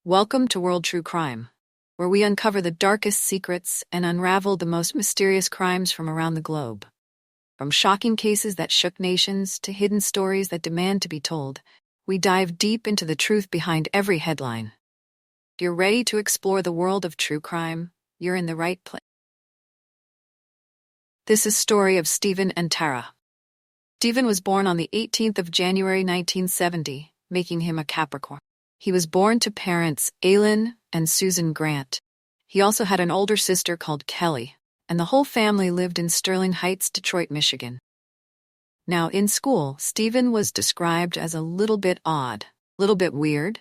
Welcome to World True Crime, where we uncover the darkest secrets and unravel the most mysterious crimes from around the globe. From shocking cases that shook nations to hidden stories that demand to be told, we dive deep into the truth behind every headline. If you're ready to explore the world of true crime, you're in the right place. This is the story of Stephen and Tara. Stephen was born on the 18th of January 1970, making him a Capricorn. He was born to parents Aylin and Susan Grant. He also had an older sister called Kelly, and the whole family lived in Sterling Heights, Detroit, Michigan. Now, in school, Stephen was described as a little bit odd, a little bit weird.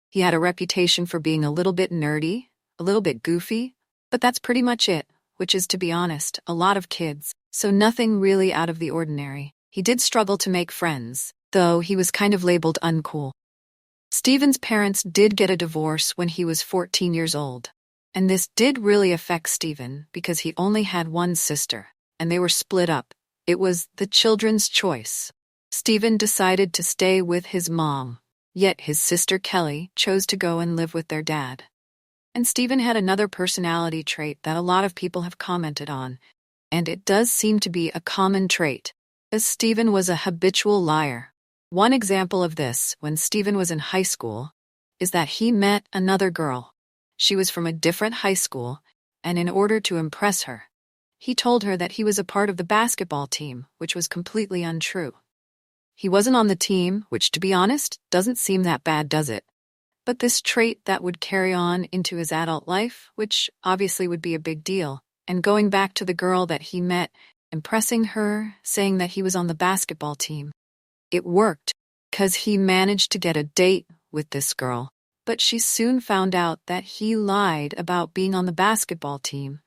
He had a reputation for being a little bit nerdy, a little bit goofy, but that's pretty much it, which is, to be honest, a lot of kids, so nothing really out of the ordinary. He did struggle to make friends, though he was kind of labeled uncool. Stephen's parents did get a divorce when he was 14 years old, and this did really affect Stephen because he only had one sister, and they were split up. It was the children's choice. Stephen decided to stay with his mom, yet his sister Kelly chose to go and live with their dad. And Stephen had another personality trait that a lot of people have commented on, and it does seem to be a common trait, as Stephen was a habitual liar. One example of this, when Stephen was in high school, is that he met another girl. She was from a different high school, and in order to impress her, he told her that he was a part of the basketball team, which was completely untrue. He wasn't on the team, which, to be honest, doesn't seem that bad, does it? But this trait that would carry on into his adult life, which obviously would be a big deal, and going back to the girl that he met, impressing her, saying that he was on the basketball team. It worked, because he managed to get a date with this girl, but she soon found out that he lied about being on the basketball team.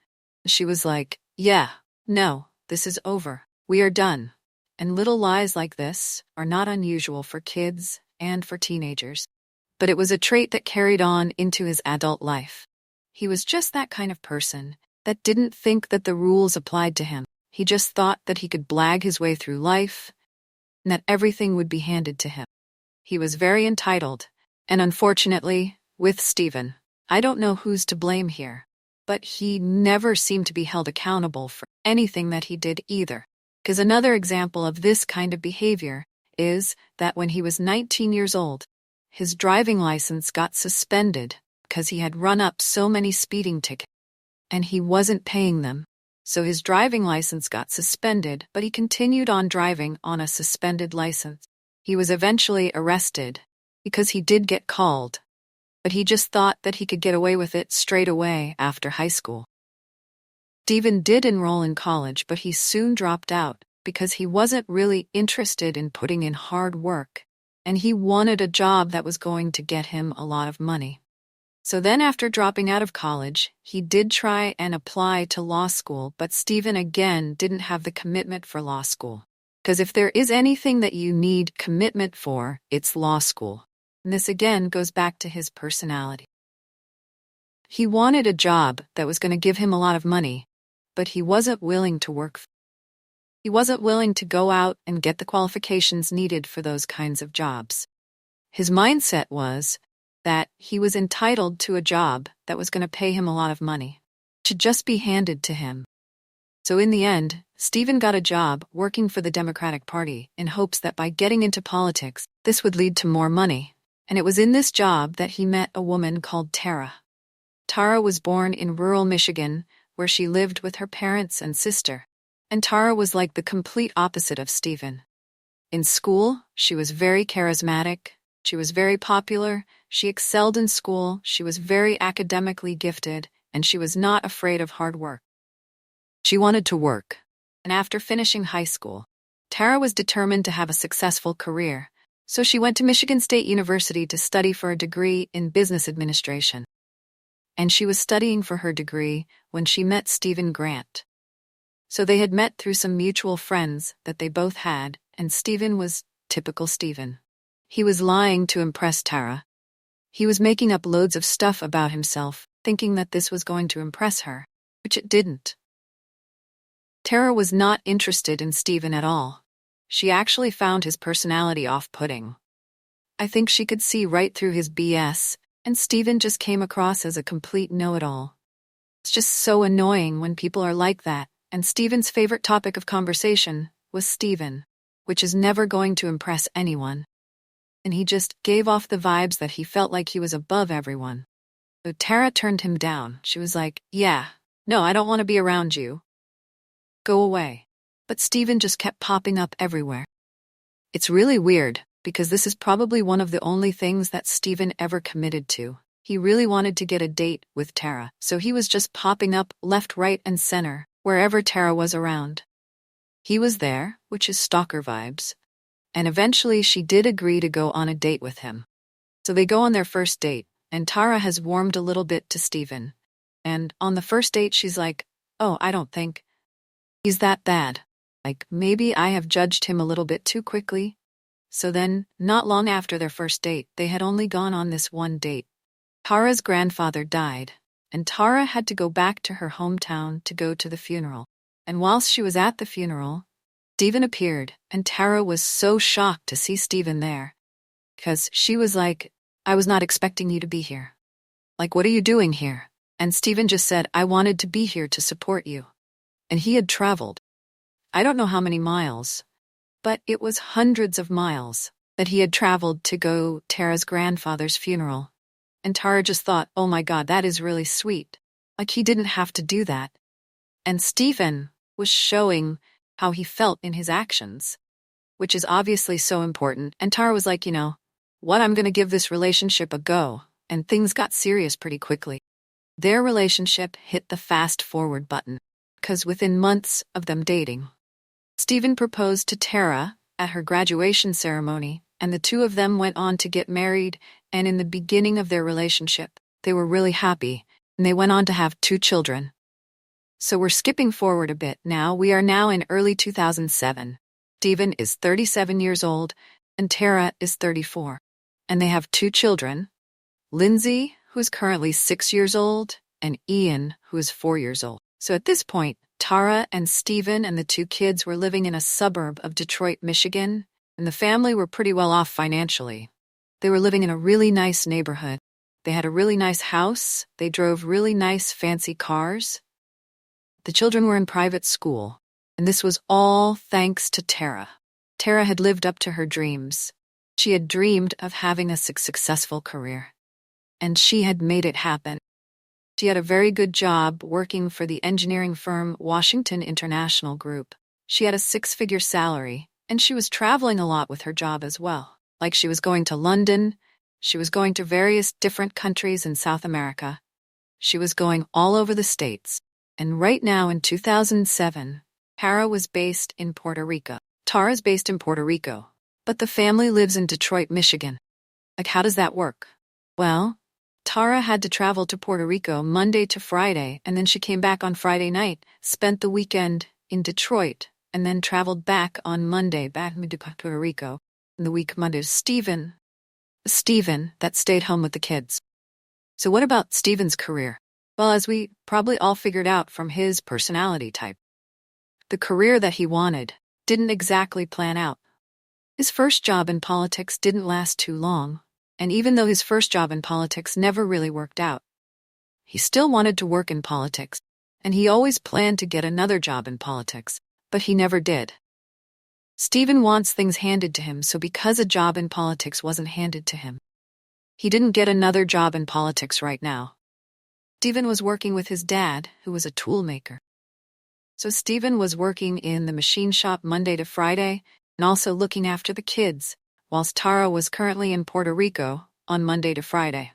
She was like, "Yeah, no, this is over. We are done." And little lies like this are not unusual for kids and for teenagers. But it was a trait that carried on into his adult life. He was just that kind of person that didn't think that the rules applied to him. He just thought that he could blag his way through life, and that everything would be handed to him. He was very entitled, and unfortunately, with Stephen, I don't know who's to blame here, but he never seemed to be held accountable for anything that he did either. Because another example of this kind of behavior is that when he was 19 years old, his driving license got suspended because he had run up so many speeding tickets, and he wasn't paying them. So his driving license got suspended, but he continued on driving on a suspended license. He was eventually arrested because he did get called, but he just thought that he could get away with it straight away after high school. Stephen did enroll in college, but he soon dropped out because he wasn't really interested in putting in hard work, and he wanted a job that was going to get him a lot of money. So then after dropping out of college, he did try and apply to law school, but Stephen again didn't have the commitment for law school. Because if there is anything that you need commitment for, it's law school. And this again goes back to his personality. He wanted a job that was going to give him a lot of money, but he wasn't willing to work. He wasn't willing to go out and get the qualifications needed for those kinds of jobs. His mindset was that he was entitled to a job that was going to pay him a lot of money, to just be handed to him. So in the end, Stephen got a job working for the Democratic Party in hopes that by getting into politics, this would lead to more money. And it was in this job that he met a woman called Tara. Tara was born in rural Michigan, where she lived with her parents and sister. And Tara was like the complete opposite of Stephen. In school, she was very charismatic. She was very popular, she excelled in school, she was very academically gifted, and she was not afraid of hard work. She wanted to work, and after finishing high school, Tara was determined to have a successful career, so she went to Michigan State University to study for a degree in business administration. And she was studying for her degree when she met Stephen Grant. So they had met through some mutual friends that they both had, and Stephen was typical Stephen. He was lying to impress Tara. He was making up loads of stuff about himself, thinking that this was going to impress her, which it didn't. Tara was not interested in Stephen at all. She actually found his personality off-putting. I think she could see right through his BS And Steven just came across as a complete know-it-all. It's just so annoying when people are like that, and Steven's favorite topic of conversation was Steven, which is never going to impress anyone. And he just gave off the vibes that he felt like he was above everyone. So Tara turned him down. She was like, yeah, no, I don't want to be around you. Go away. But Steven just kept popping up everywhere. It's really weird, because this is probably one of the only things that Steven ever committed to. He really wanted to get a date with Tara, so he was just popping up left, right, and center, wherever Tara was around. He was there, which is stalker vibes. And eventually she did agree to go on a date with him. So they go on their first date, and Tara has warmed a little bit to Steven. And on the first date she's like, oh, I don't think he's that bad. Like, maybe I have judged him a little bit too quickly. So then, not long after their first date, they had only gone on this one date. Tara's grandfather died, and Tara had to go back to her hometown to go to the funeral. And whilst she was at the funeral, Steven appeared, and Tara was so shocked to see Steven there. Because she was like, I was not expecting you to be here. Like, what are you doing here? And Steven just said, I wanted to be here to support you. And he had traveled. I don't know how many miles, but it was hundreds of miles that he had traveled to go Tara's grandfather's funeral. And Tara just thought, oh my God, that is really sweet. Like, he didn't have to do that. And Steven was showing how he felt in his actions, which is obviously so important. And Tara was like, you know, what, I'm going to give this relationship a go. And things got serious pretty quickly. Their relationship hit the fast forward button, because within months of them dating, Steven proposed to Tara at her graduation ceremony, and the two of them went on to get married, and in the beginning of their relationship, they were really happy, and they went on to have 2 children. So we're skipping forward a bit now. We are now in early 2007. Steven is 37 years old, and Tara is 34. And they have 2 children, Lindsay, who is currently 6 years old, and Ian, who is 4 years old. So at this point, Tara and Steven and the 2 kids were living in a suburb of Detroit, Michigan, and the family were pretty well off financially. They were living in a really nice neighborhood. They had a really nice house. They drove really nice, fancy cars. The children were in private school, and this was all thanks to Tara. Tara had lived up to her dreams. She had dreamed of having a successful career, and she had made it happen. She had a very good job working for the engineering firm Washington International Group. She had a 6-figure salary, and she was traveling a lot with her job as well. Like, she was going to London, she was going to various different countries in South America. She was going all over the States. And right now in 2007, Tara was based in Puerto Rico. Tara's based in Puerto Rico, but the family lives in Detroit, Michigan. Like, how does that work? Well, Tara had to travel to Puerto Rico Monday to Friday, and then she came back on Friday night, spent the weekend in Detroit, and then traveled back on Monday back to Puerto Rico. And the week Monday, Steven that stayed home with the kids. So what about Steven's career? Well, as we probably all figured out from his personality type, the career that he wanted didn't exactly plan out. His first job in politics didn't last too long, and even though his first job in politics never really worked out, he still wanted to work in politics, and he always planned to get another job in politics, but he never did. Steven wants things handed to him, so because a job in politics wasn't handed to him, he didn't get another job in politics right now. Steven was working with his dad, who was a tool maker. So Steven was working in the machine shop Monday to Friday, and also looking after the kids, whilst Tara was currently in Puerto Rico on Monday to Friday.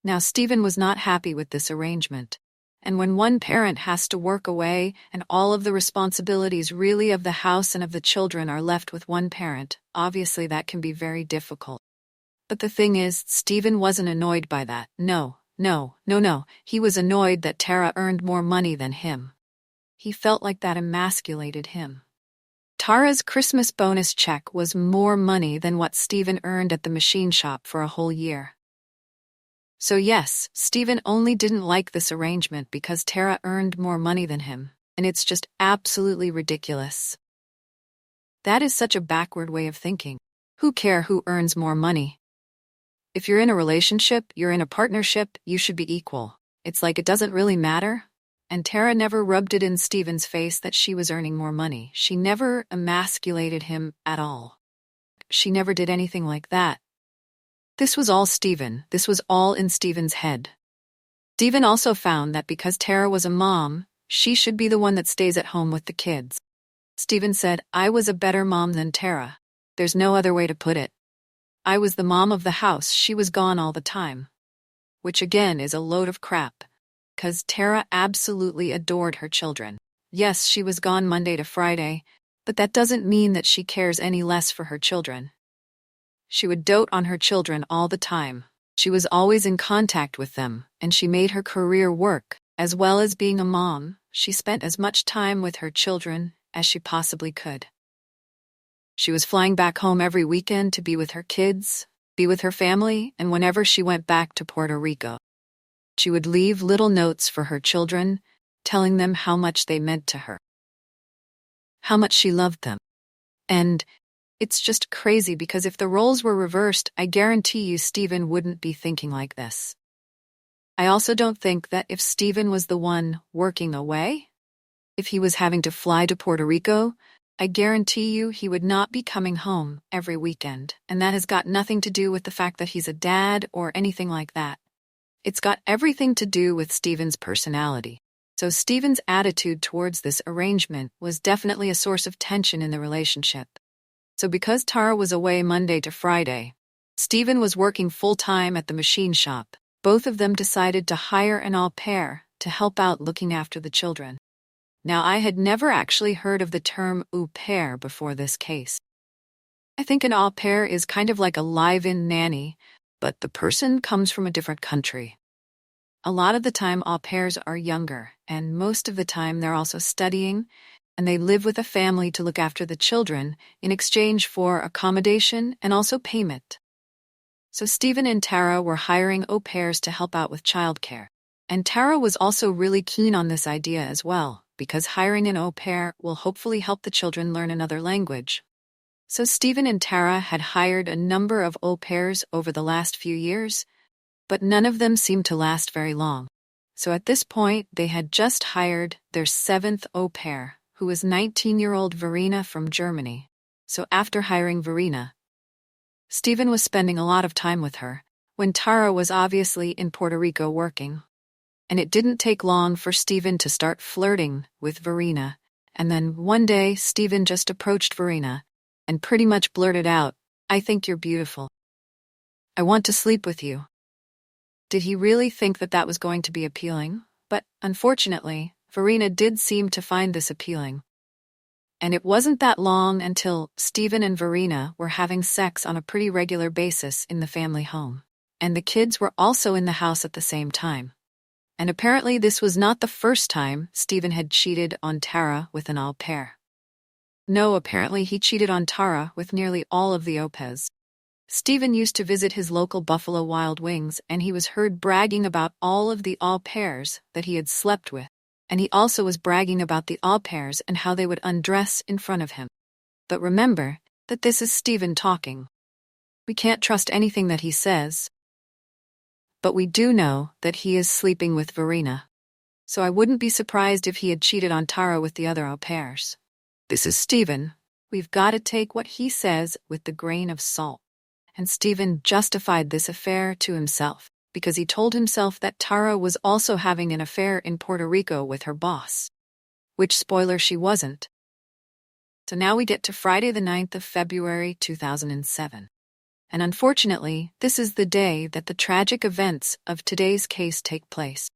Now, Steven was not happy with this arrangement, and when one parent has to work away and all of the responsibilities really of the house and of the children are left with one parent, obviously that can be very difficult. But the thing is, Steven wasn't annoyed by that. No. He was annoyed that Tara earned more money than him. He felt like that emasculated him. Tara's Christmas bonus check was more money than what Steven earned at the machine shop for a whole year. So yes, Steven only didn't like this arrangement because Tara earned more money than him, and it's just absolutely ridiculous. That is such a backward way of thinking. Who cares who earns more money? If you're in a relationship, you're in a partnership, you should be equal. It's like it doesn't really matter. And Tara never rubbed it in Stephen's face that she was earning more money. She never emasculated him at all. She never did anything like that. This was all Stephen. This was all in Stephen's head. Stephen also found that because Tara was a mom, she should be the one that stays at home with the kids. Stephen said, "I was a better mom than Tara. There's no other way to put it. I was the mom of the house, she was gone all the time." Which again is a load of crap. 'Cause Tara absolutely adored her children. Yes, she was gone Monday to Friday, but that doesn't mean that she cares any less for her children. She would dote on her children all the time. She was always in contact with them, and she made her career work. As well as being a mom, she spent as much time with her children as she possibly could. She was flying back home every weekend to be with her kids, be with her family, and whenever she went back to Puerto Rico, she would leave little notes for her children, telling them how much they meant to her, how much she loved them. And it's just crazy because if the roles were reversed, I guarantee you Stephen wouldn't be thinking like this. I also don't think that if Stephen was the one working away, if he was having to fly to Puerto Rico, I guarantee you he would not be coming home every weekend. And that has got nothing to do with the fact that he's a dad or anything like that. It's got everything to do with Stephen's personality. So Stephen's attitude towards this arrangement was definitely a source of tension in the relationship. So because Tara was away Monday to Friday, Stephen was working full-time at the machine shop. Both of them decided to hire an au pair to help out looking after the children. Now, I had never actually heard of the term au pair before this case. I think an au pair is kind of like a live-in nanny, but the person comes from a different country. A lot of the time, au pairs are younger, and most of the time they're also studying, and they live with a family to look after the children in exchange for accommodation and also payment. So Stephen and Tara were hiring au pairs to help out with childcare. And Tara was also really keen on this idea as well, because hiring an au pair will hopefully help the children learn another language. So Stephen and Tara had hired a number of au pairs over the last few years, but none of them seemed to last very long. So at this point, they had just hired their 7th au pair, who was 19-year-old Verena from Germany. So after hiring Verena, Stephen was spending a lot of time with her, when Tara was obviously in Puerto Rico working. And it didn't take long for Stephen to start flirting with Verena, and then one day Stephen just approached Verena and pretty much blurted out, "I think you're beautiful. I want to sleep with you." Did he really think that that was going to be appealing? But unfortunately, Verena did seem to find this appealing. And it wasn't that long until Stephen and Verena were having sex on a pretty regular basis in the family home. And the kids were also in the house at the same time. And apparently this was not the first time Stephen had cheated on Tara with an au pair. No, apparently he cheated on Tara with nearly all of the au pairs. Stephen used to visit his local Buffalo Wild Wings, and he was heard bragging about all of the au pairs that he had slept with. And he also was bragging about the au pairs and how they would undress in front of him. But remember that this is Stephen talking. We can't trust anything that he says. But we do know that he is sleeping with Verena. So I wouldn't be surprised if he had cheated on Tara with the other au pairs. This is Stephen. We've got to take what he says with the grain of salt. And Stephen justified this affair to himself, because he told himself that Tara was also having an affair in Puerto Rico with her boss. Which, spoiler, she wasn't. So now we get to Friday the 9th of February 2007. And unfortunately, this is the day that the tragic events of today's case take place.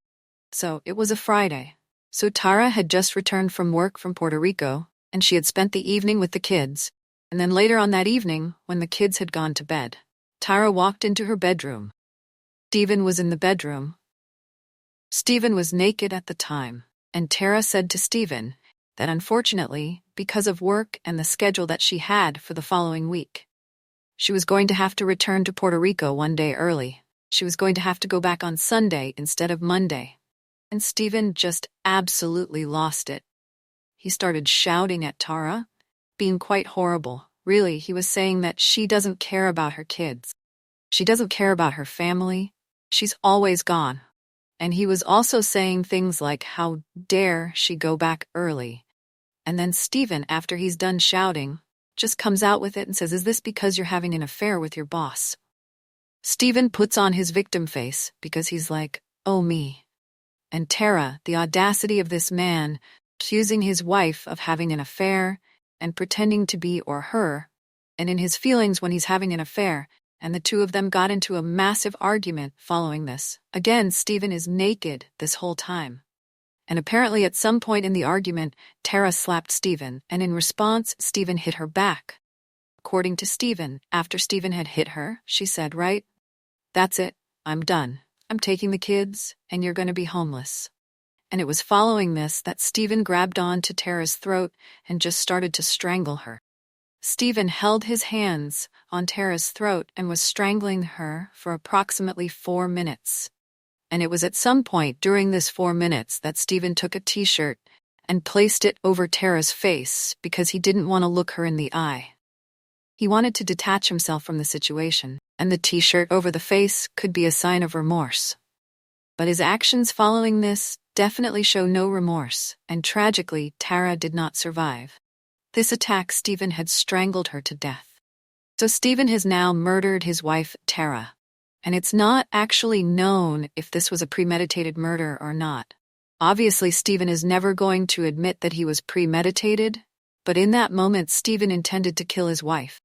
So it was a Friday. So Tara had just returned from work from Puerto Rico, and she had spent the evening with the kids. And then later on that evening, when the kids had gone to bed, Tara walked into her bedroom. Stephen was in the bedroom. Stephen was naked at the time, and Tara said to Stephen that unfortunately, because of work and the schedule that she had for the following week, she was going to have to return to Puerto Rico one day early. She was going to have to go back on Sunday instead of Monday. And Stephen just absolutely lost it. He started shouting at Tara, being quite horrible. Really, he was saying that she doesn't care about her kids. She doesn't care about her family. She's always gone. And he was also saying things like, how dare she go back early? And then Stephen, after he's done shouting, just comes out with it and says, is this because you're having an affair with your boss? Stephen puts on his victim face because he's like, oh me. And Tara, the audacity of this man, accusing his wife of having an affair and pretending to be or her, and in his feelings when he's having an affair, and the two of them got into a massive argument following this. Again, Stephen is naked this whole time. And apparently at some point in the argument, Tara slapped Stephen, and in response, Stephen hit her back. According to Stephen, after Stephen had hit her, she said, right, that's it, I'm done. I'm taking the kids, and you're going to be homeless. And it was following this that Stephen grabbed on to Tara's throat and just started to strangle her. Stephen held his hands on Tara's throat and was strangling her for approximately 4 minutes. And it was at some point during this 4 minutes that Stephen took a t-shirt and placed it over Tara's face because he didn't want to look her in the eye. He wanted to detach himself from the situation, and the t-shirt over the face could be a sign of remorse. But his actions following this definitely show no remorse, and tragically, Tara did not survive. This attack, Stephen had strangled her to death. So Stephen has now murdered his wife, Tara. And it's not actually known if this was a premeditated murder or not. Obviously, Stephen is never going to admit that he was premeditated, but in that moment, Stephen intended to kill his wife.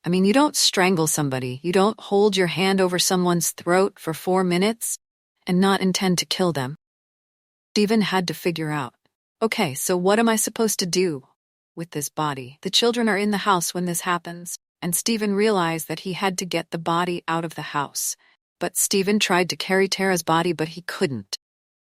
I mean, you don't strangle somebody, you don't hold your hand over someone's throat for 4 minutes and not intend to kill them. Stephen had to figure out, okay, so what am I supposed to do with this body? The children are in the house when this happens, and Stephen realized that he had to get the body out of the house. But Stephen tried to carry Tara's body, but he couldn't.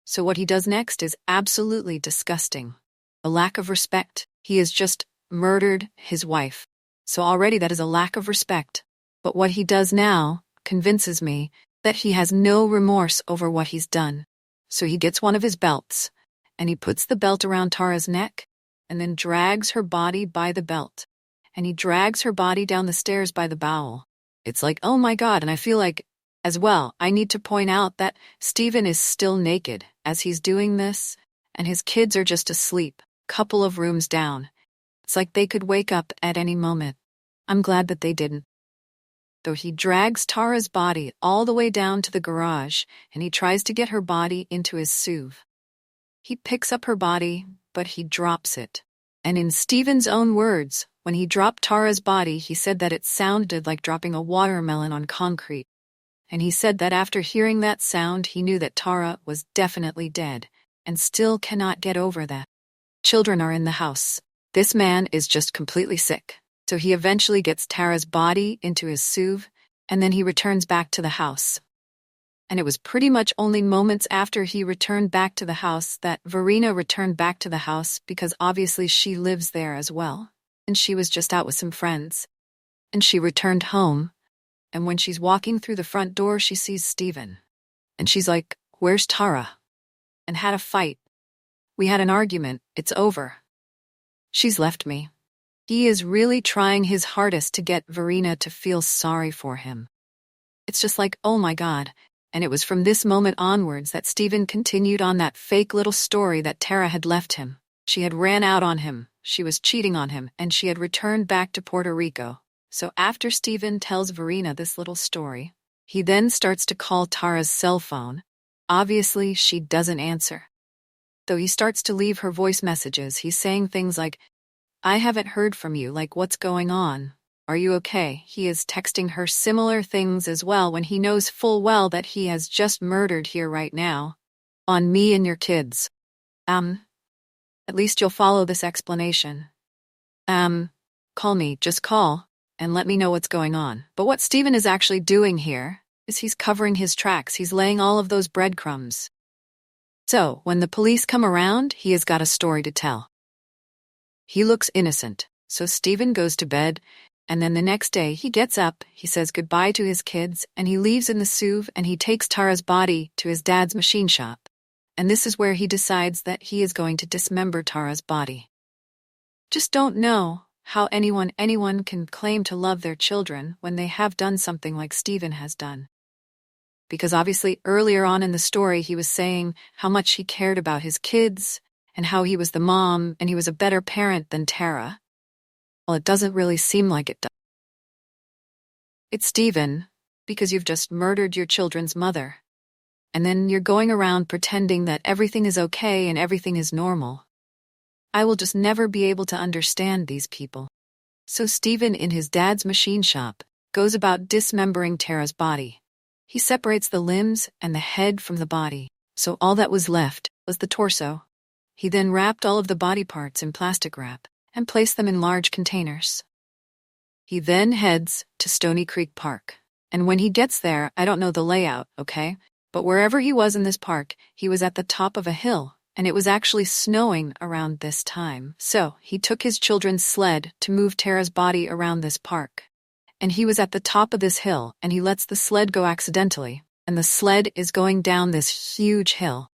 So what he does next is absolutely disgusting. A lack of respect. He has just murdered his wife. So already that is a lack of respect. But what he does now convinces me that he has no remorse over what he's done. So he gets one of his belts, and he puts the belt around Tara's neck, and then drags her body by the belt. And he drags her body down the stairs by the bowel. It's like, oh my God, and I feel like, as well, I need to point out that Stephen is still naked as he's doing this, and his kids are just asleep, couple of rooms down. It's like they could wake up at any moment. I'm glad that they didn't. Though he drags Tara's body all the way down to the garage, and he tries to get her body into his SUV. He picks up her body, but he drops it. And in Stephen's own words, when he dropped Tara's body, he said that it sounded like dropping a watermelon on concrete. And he said that after hearing that sound, he knew that Tara was definitely dead, and still cannot get over that. Children are in the house. This man is just completely sick. So he eventually gets Tara's body into his SUV, and then he returns back to the house. And it was pretty much only moments after he returned back to the house that Verena returned back to the house, because obviously she lives there as well. And she was just out with some friends. And she returned home, and when she's walking through the front door, she sees Stephen. And she's like, where's Tara? And had a fight. We had an argument. It's over. She's left me. He is really trying his hardest to get Verena to feel sorry for him. It's just like, oh my God. And it was from this moment onwards that Stephen continued on that fake little story that Tara had left him. She had ran out on him, she was cheating on him, and she had returned back to Puerto Rico. So after Stephen tells Verena this little story, he then starts to call Tara's cell phone. Obviously, she doesn't answer. Though he starts to leave her voice messages, he's saying things like, I haven't heard from you, like what's going on? Are you okay? He is texting her similar things as well when he knows full well that he has just murdered here right now. On me and your kids. At least you'll follow this explanation. Call me, just call, and let me know what's going on. But what Stephen is actually doing here is he's covering his tracks. He's laying all of those breadcrumbs. So, when the police come around, he has got a story to tell. He looks innocent, so Stephen goes to bed, and then the next day he gets up, he says goodbye to his kids, and he leaves in the SUV, and he takes Tara's body to his dad's machine shop. And this is where he decides that he is going to dismember Tara's body. Just don't know how anyone can claim to love their children when they have done something like Stephen has done. Because obviously earlier on in the story he was saying how much he cared about his kids and how he was the mom and he was a better parent than Tara. Well, it doesn't really seem like it does. It's Stephen, because you've just murdered your children's mother. And then you're going around pretending that everything is okay and everything is normal. I will just never be able to understand these people. So Stephen, in his dad's machine shop, goes about dismembering Tara's body. He separates the limbs and the head from the body, so all that was left was the torso. He then wrapped all of the body parts in plastic wrap and placed them in large containers. He then heads to Stony Creek Park. And when he gets there, I don't know the layout, okay? But wherever he was in this park, he was at the top of a hill, and it was actually snowing around this time. So he took his children's sled to move Tara's body around this park. And he was at the top of this hill, and he lets the sled go accidentally, and the sled is going down this huge hill.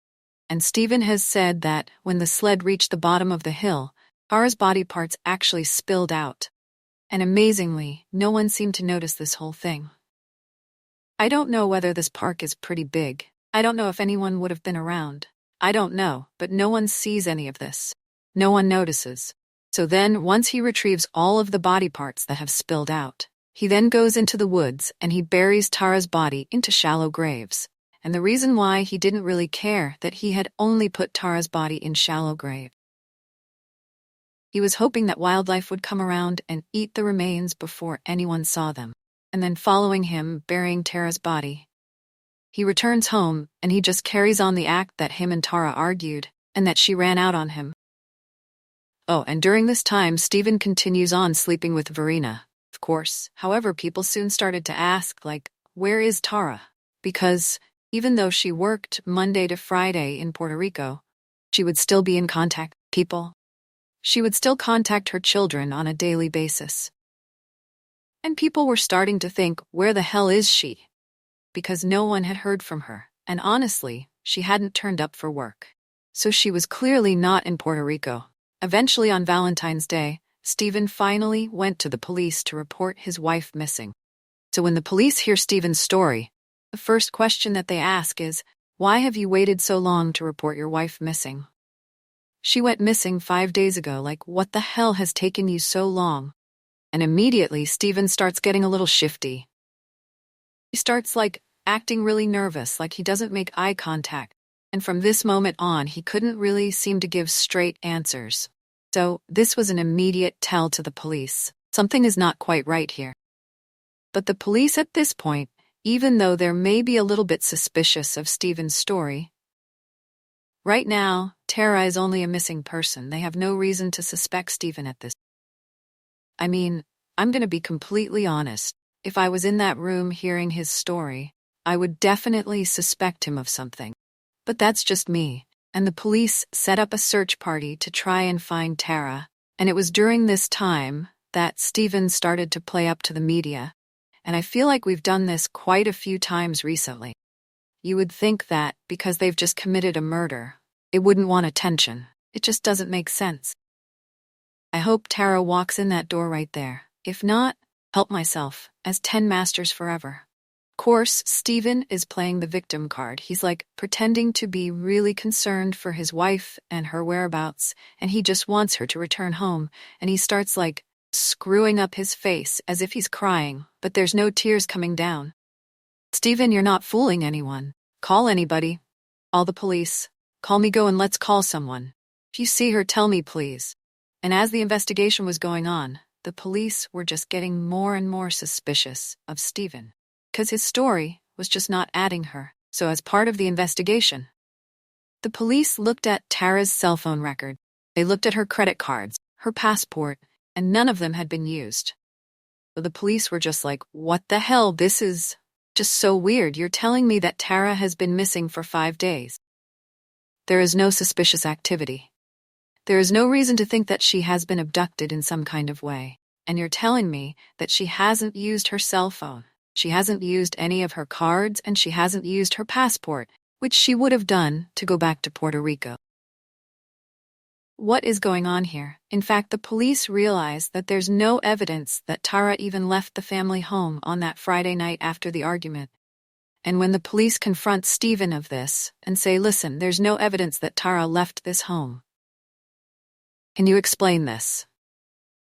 And Stephen has said that when the sled reached the bottom of the hill, Tara's body parts actually spilled out. And amazingly, no one seemed to notice this whole thing. I don't know whether this park is pretty big. I don't know if anyone would have been around. I don't know, but no one sees any of this. No one notices. So then, once he retrieves all of the body parts that have spilled out, he then goes into the woods and he buries Tara's body into shallow graves. And the reason why he didn't really care that he had only put Tara's body in shallow grave. He was hoping that wildlife would come around and eat the remains before anyone saw them. And then following him, burying Tara's body. He returns home, and he just carries on the act that him and Tara argued, and that she ran out on him. Oh, and during this time, Stephen continues on sleeping with Verena, of course. However, people soon started to ask, where is Tara? Because even though she worked Monday to Friday in Puerto Rico, she would still be in contact with people. She would still contact her children on a daily basis. And people were starting to think, where the hell is she? Because no one had heard from her, and honestly, she hadn't turned up for work. So she was clearly not in Puerto Rico. Eventually on Valentine's Day, Stephen finally went to the police to report his wife missing. So when the police hear Stephen's story, the first question that they ask is, why have you waited so long to report your wife missing? She went missing 5 days ago, what the hell has taken you so long? And immediately, Stephen starts getting a little shifty. He starts, acting really nervous, he doesn't make eye contact. And from this moment on, he couldn't really seem to give straight answers. So, this was an immediate tell to the police. Something is not quite right here. But the police at this point, even though they're maybe a little bit suspicious of Stephen's story, right now, Tara is only a missing person. They have no reason to suspect Stephen at this. I mean, I'm going to be completely honest. If I was in that room hearing his story, I would definitely suspect him of something. But that's just me. And the police set up a search party to try and find Tara. And it was during this time that Stephen started to play up to the media. And I feel like we've done this quite a few times recently. You would think that because they've just committed a murder, it wouldn't want attention. It just doesn't make sense. I hope Tara walks in that door right there. If not, help myself, as 10 masters forever. Of course, Stephen is playing the victim card. He's pretending to be really concerned for his wife and her whereabouts, and he just wants her to return home, and he starts screwing up his face as if he's crying, but there's no tears coming down. Stephen, you're not fooling anyone. Call anybody. Call the police. Call me, go and let's call someone. If you see her, tell me, please. And as the investigation was going on, the police were just getting more and more suspicious of Stephen, because his story was just not adding her. So as part of the investigation, the police looked at Tara's cell phone record. They looked at her credit cards, her passport, and none of them had been used. So the police were just what the hell? This is just so weird. You're telling me that Tara has been missing for 5 days. There is no suspicious activity. There is no reason to think that she has been abducted in some kind of way. And you're telling me that she hasn't used her cell phone. She hasn't used any of her cards, and she hasn't used her passport, which she would have done to go back to Puerto Rico. what is going on here? In fact, the police realize that there's no evidence that Tara even left the family home on that Friday night after the argument. And when the police confront Stephen of this and say, listen, there's no evidence that Tara left this home. Can you explain this?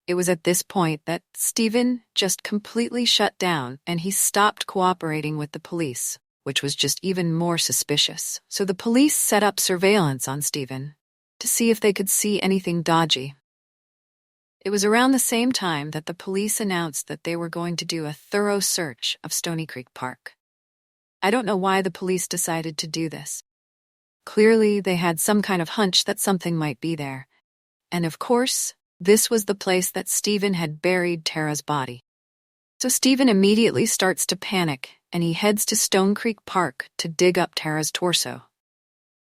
It was at this point that Stephen just completely shut down and he stopped cooperating with the police, which was just even more suspicious. So the police set up surveillance on Stephen to see if they could see anything dodgy. It was around the same time that the police announced that they were going to do a thorough search of Stony Creek Park. I don't know why the police decided to do this. Clearly, they had some kind of hunch that something might be there. And of course, this was the place that Stephen had buried Tara's body. So Stephen immediately starts to panic, and he heads to Stone Creek Park to dig up Tara's torso.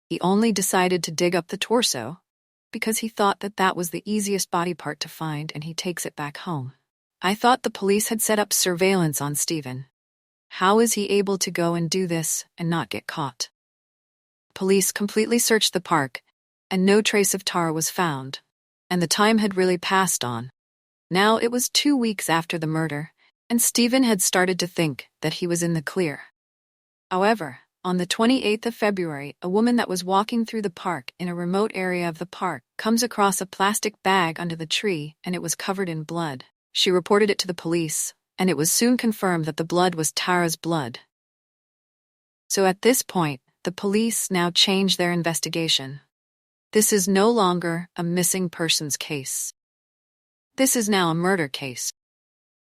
He only decided to dig up the torso because he thought that that was the easiest body part to find, and he takes it back home. I thought the police had set up surveillance on Stephen. How is he able to go and do this and not get caught? Police completely searched the park, and no trace of Tara was found, and the time had really passed on. Now it was 2 weeks after the murder, and Stephen had started to think that he was in the clear. However, on the 28th of February, a woman that was walking through the park in a remote area of the park comes across a plastic bag under the tree, and it was covered in blood. She reported it to the police, and it was soon confirmed that the blood was Tara's blood. So at this point, the police now changed their investigation. This is no longer a missing persons case. This is now a murder case.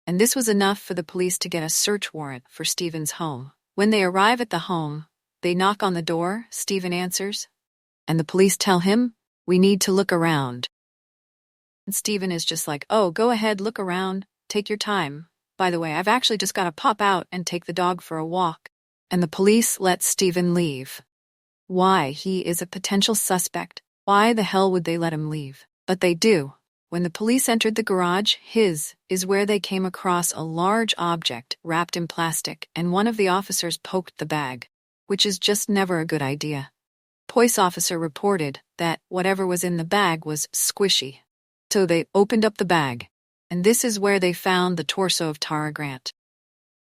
And this was enough for the police to get a search warrant for Stephen's home. When they arrive at the home, they knock on the door, Stephen answers, and the police tell him, "We need to look around." And Stephen is just like, "Oh, go ahead, look around, take your time. By the way, I've actually just got to pop out and take the dog for a walk." And the police let Stephen leave. Why? He is a potential suspect. Why the hell would they let him leave? But they do. When the police entered the garage, his is where they came across a large object wrapped in plastic, and one of the officers poked the bag, which is just never a good idea. Police officer reported that whatever was in the bag was squishy. So they opened up the bag, and this is where they found the torso of Tara Grant.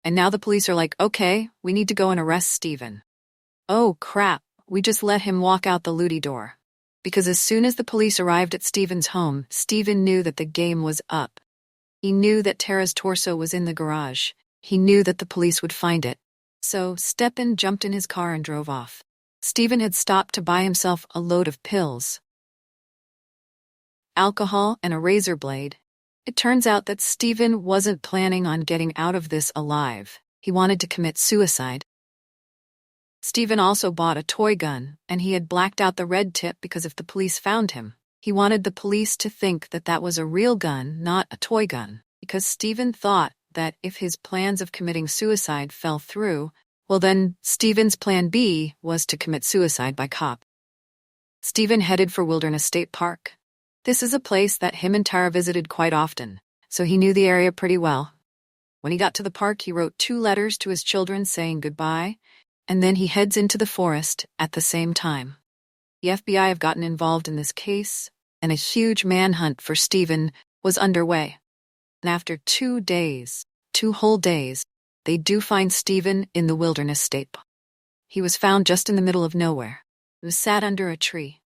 And now the police are like, okay, we need to go and arrest Stephen. Oh crap, we just let him walk out the looty door. Because as soon as the police arrived at Stephen's home, Stephen knew that the game was up. He knew that Tara's torso was in the garage. He knew that the police would find it. So Stephen jumped in his car and drove off. Stephen had stopped to buy himself a load of pills, alcohol, and a razor blade. It turns out that Stephen wasn't planning on getting out of this alive. He wanted to commit suicide. Stephen also bought a toy gun, and he had blacked out the red tip because if the police found him, he wanted the police to think that that was a real gun, not a toy gun, because Stephen thought that if his plans of committing suicide fell through, well then, Stephen's plan B was to commit suicide by cop. Stephen headed for Wilderness State Park. This is a place that him and Tara visited quite often, so he knew the area pretty well. When he got to the park, he wrote 2 letters to his children saying goodbye, and then he heads into the forest at the same time. The FBI have gotten involved in this case, and a huge manhunt for Stephen was underway. And after 2 days, 2 whole days, they do find Stephen in the Wilderness State Park. He was found just in the middle of nowhere. He was sat under a tree,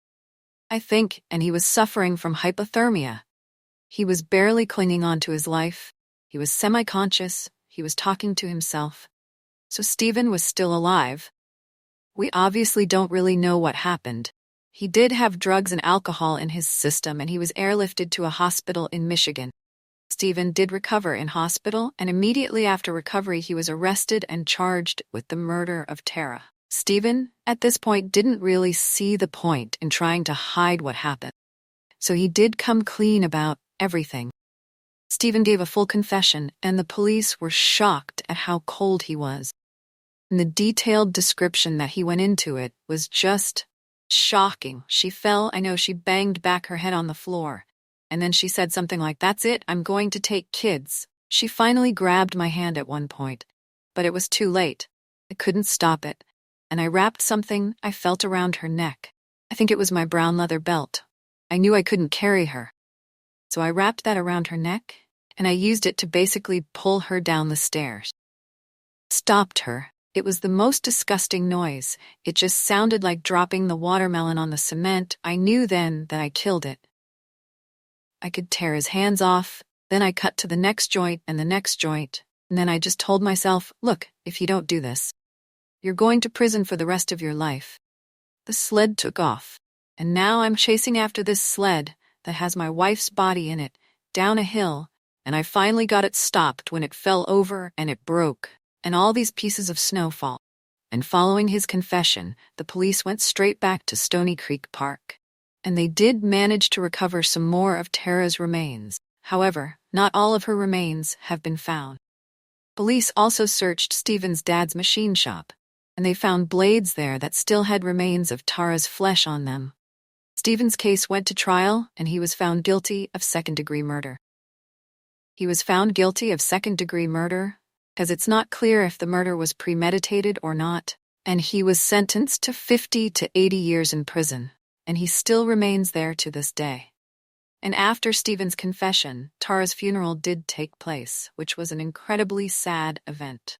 I think, and he was suffering from hypothermia. He was barely clinging on to his life. He was semi-conscious. He was talking to himself. So Stephen was still alive. We obviously don't really know what happened. He did have drugs and alcohol in his system, and he was airlifted to a hospital in Michigan. Stephen did recover in hospital, and immediately after recovery he was arrested and charged with the murder of Tara. Stephen, at this point, didn't really see the point in trying to hide what happened. So he did come clean about everything. Stephen gave a full confession, and the police were shocked at how cold he was. And the detailed description that he went into it was just shocking. She fell, she banged back her head on the floor. And then she said something like, "That's it, I'm going to take kids." She finally grabbed my hand at one point, but it was too late. I couldn't stop it. And I wrapped something I felt around her neck. I think it was my brown leather belt. I knew I couldn't carry her. So I wrapped that around her neck, and I used it to basically pull her down the stairs. Stopped her. It was the most disgusting noise. It just sounded like dropping the watermelon on the cement. I knew then that I killed it. I could tear his hands off, then I cut to the next joint and the next joint, and then I just told myself, look, if you don't do this, you're going to prison for the rest of your life. The sled took off, and now I'm chasing after this sled that has my wife's body in it, down a hill, and I finally got it stopped when it fell over and it broke, and all these pieces of snow fall. And following his confession, the police went straight back to Stony Creek Park. And they did manage to recover some more of Tara's remains. However, not all of her remains have been found. Police also searched Stephen's dad's machine shop, and they found blades there that still had remains of Tara's flesh on them. Stephen's case went to trial, and he was found guilty of second-degree murder. He was found guilty of second-degree murder because it's not clear if the murder was premeditated or not, and he was sentenced to 50 to 80 years in prison. And he still remains there to this day. And after Stephen's confession, Tara's funeral did take place, which was an incredibly sad event.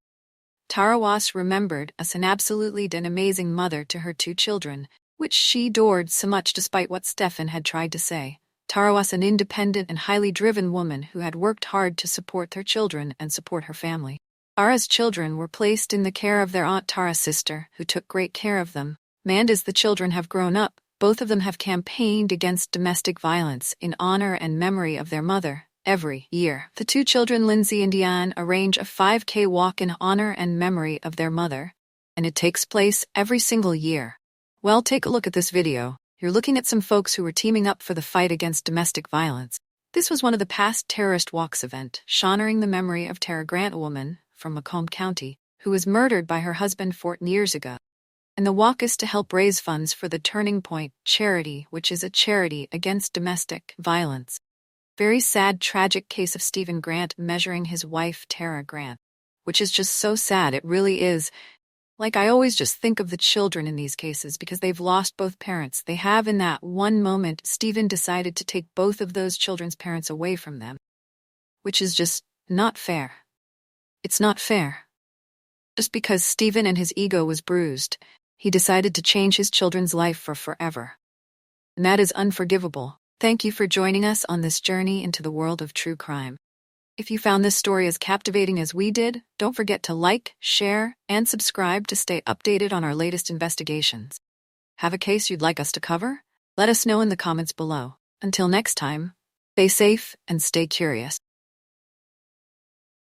Tara was remembered as an absolutely an amazing mother to her 2 children, which she adored so much despite what Stephen had tried to say. Tara was an independent and highly driven woman who had worked hard to support her children and support her family. Tara's children were placed in the care of their aunt Tara's sister, who took great care of them. And as the children have grown up, both of them have campaigned against domestic violence in honor and memory of their mother. Every year, the 2 children, Lindsay and Diane, arrange a 5K walk in honor and memory of their mother, and it takes place every single year. Well, take a look at this video. You're looking at some folks who were teaming up for the fight against domestic violence. This was one of the past terrorist walks event, honoring the memory of Tara Grant, a woman from Macomb County, who was murdered by her husband 14 years ago. And the walk is to help raise funds for the Turning Point charity, which is a charity against domestic violence. Very sad, tragic case of Stephen Grant measuring his wife, Tara Grant, which is just so sad. It really is. Like, I always just think of the children in these cases because they've lost both parents. They have in that one moment, Stephen decided to take both of those children's parents away from them, which is just not fair. It's not fair. Just because Stephen and his ego was bruised, he decided to change his children's life for forever. And that is unforgivable. Thank you for joining us on this journey into the world of true crime. If you found this story as captivating as we did, don't forget to like, share, and subscribe to stay updated on our latest investigations. Have a case you'd like us to cover? Let us know in the comments below. Until next time, stay safe and stay curious.